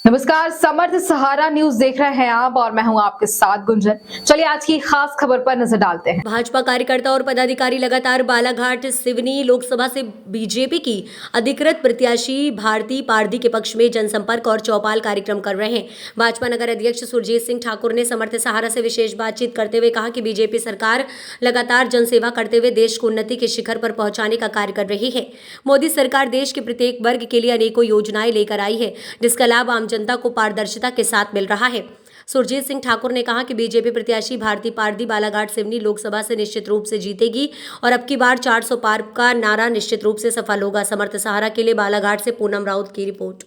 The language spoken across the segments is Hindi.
नमस्कार, समर्थ सहारा न्यूज देख रहे हैं आप और मैं हूं आपके साथ गुंजन। चलिए आज की खास खबर पर नजर डालते हैं। भाजपा कार्यकर्ता और पदाधिकारी लगातार बालाघाट सिवनी लोकसभा से बीजेपी की अधिकृत प्रत्याशी भारती पारधी के पक्ष में जनसंपर्क और चौपाल कार्यक्रम कर रहे हैं। भाजपा नगर अध्यक्ष सुरजीत सिंह ठाकुर ने समर्थ सहारा से विशेष बातचीत करते हुए कहा कि बीजेपी सरकार लगातार जनसेवा करते हुए देश को उन्नति के शिखर पर पहुंचाने का कार्य कर रही है। मोदी सरकार देश के प्रत्येक वर्ग के लिए अनेकों योजनाएं लेकर आई है, जिसका लाभ आम जनता को पारदर्शिता के साथ मिल रहा है। सुरजीत सिंह ठाकुर ने कहा कि बीजेपी प्रत्याशी भारती पारधी बालाघाट सिवनी लोकसभा से निश्चित रूप से जीतेगी और अब की बार 400 पार का नारा निश्चित रूप से सफल होगा। समर्थ सहारा के लिए बालाघाट से पूनम राउत की रिपोर्ट।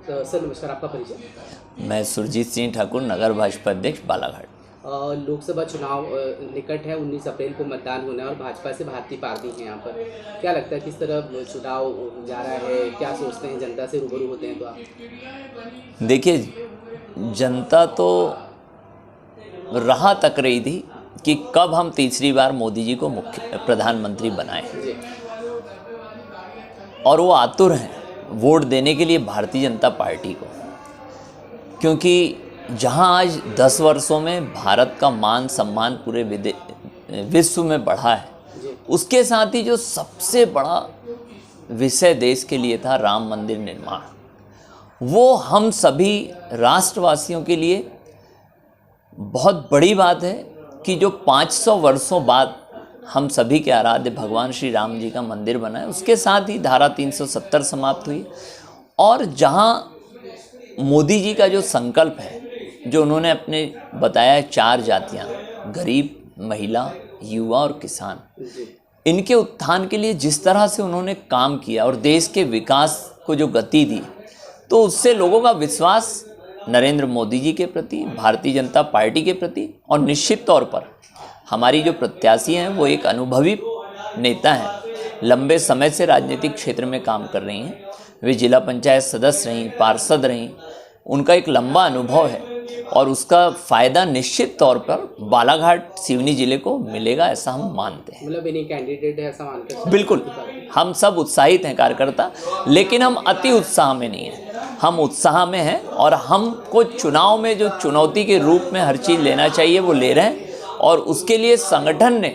सर नमस्कार, आपका परिचय? मैं सुरजीत सिंह ठाकुर, नगर भाजपा अध्यक्ष बालाघाट। लोकसभा चुनाव निकट है, 19 अप्रैल को मतदान होना है और भाजपा से भारती पारधी हैं यहाँ पर। क्या लगता है किस तरह चुनाव जा रहा है, क्या सोचते हैं? जनता से रूबरू होते हैं तो आप देखिए, जनता तो राह तक रही थी कि कब हम तीसरी बार मोदी जी को मुख्य प्रधानमंत्री बनाएं, और वो आतुर हैं वोट देने के लिए भारतीय जनता पार्टी को, क्योंकि जहां आज 10 वर्षों में भारत का मान सम्मान पूरे विश्व में बढ़ा है, उसके साथ ही जो सबसे बड़ा विषय देश के लिए था राम मंदिर निर्माण, वो हम सभी राष्ट्रवासियों के लिए बहुत बड़ी बात है कि जो 500 वर्षों बाद हम सभी के आराध्य भगवान श्री राम जी का मंदिर बना है। उसके साथ ही धारा 370 समाप्त हुई और जहां मोदी जी का जो संकल्प है, जो उन्होंने अपने बताया 4 जातियां, गरीब, महिला, युवा और किसान, इनके उत्थान के लिए जिस तरह से उन्होंने काम किया और देश के विकास को जो गति दी, तो उससे लोगों का विश्वास नरेंद्र मोदी जी के प्रति, भारतीय जनता पार्टी के प्रति, और निश्चित तौर पर हमारी जो प्रत्याशी हैं वो एक अनुभवी नेता हैं, लंबे समय से राजनीतिक क्षेत्र में काम कर रही हैं, वे जिला पंचायत सदस्य रहीं, पार्षद रहीं, उनका एक लंबा अनुभव है और उसका फ़ायदा निश्चित तौर पर बालाघाट सिवनी जिले को मिलेगा, ऐसा हम मानते हैं। मतलब इन्हीं कैंडिडेट है ऐसा मानते? बिल्कुल, हम सब उत्साहित हैं कार्यकर्ता, लेकिन हम अति उत्साह में नहीं हैं, हम उत्साह में हैं और हमको चुनाव में जो चुनौती के रूप में हर चीज़ लेना चाहिए वो ले रहे हैं। और उसके लिए संगठन ने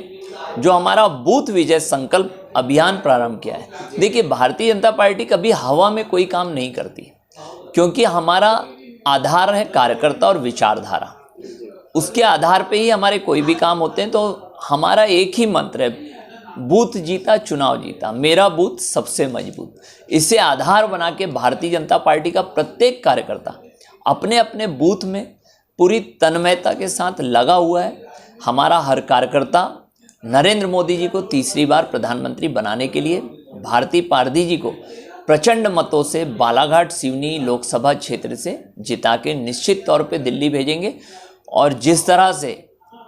जो हमारा बूथ विजय संकल्प अभियान प्रारंभ किया है, देखिए भारतीय जनता पार्टी कभी हवा में कोई काम नहीं करती, क्योंकि हमारा आधार है कार्यकर्ता और विचारधारा, उसके आधार पे ही हमारे कोई भी काम होते हैं। तो हमारा एक ही मंत्र है, बूथ जीता चुनाव जीता, मेरा बूथ सबसे मजबूत। इसे आधार बना के भारतीय जनता पार्टी का प्रत्येक कार्यकर्ता अपने अपने बूथ में पूरी तन्मयता के साथ लगा हुआ है। हमारा हर कार्यकर्ता नरेंद्र मोदी जी को तीसरी बार प्रधानमंत्री बनाने के लिए भारती पारधी जी को प्रचंड मतों से बालाघाट सिवनी लोकसभा क्षेत्र से जिता के निश्चित तौर पे दिल्ली भेजेंगे। और जिस तरह से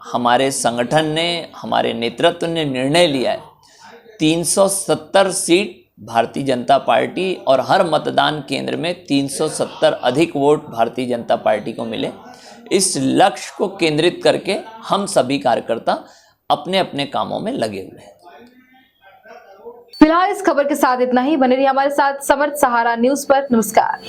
हमारे संगठन ने, हमारे नेतृत्व ने निर्णय लिया है, 370 सीट भारतीय जनता पार्टी और हर मतदान केंद्र में 370 अधिक वोट भारतीय जनता पार्टी को मिले, इस लक्ष्य को केंद्रित करके हम सभी कार्यकर्ता अपने अपने कामों में लगे हुए हैं। फिलहाल इस खबर के साथ इतना ही। बने रहिए हमारे साथ समर्थ सहारा न्यूज पर। नमस्कार।